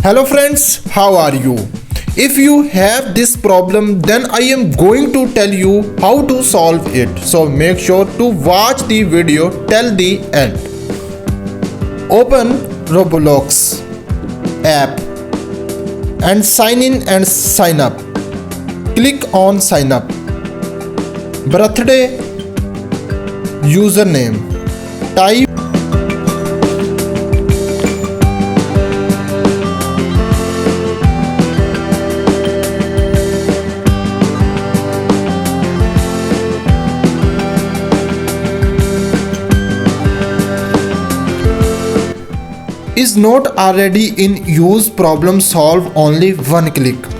Hello friends, how are you? If you have this problem, then I am going to tell you how to solve it. So make sure to watch the video till the end. Open roblox app and sign in and sign up. Click on sign up. Birthday, username, type is not already in use. Problem solve only one click.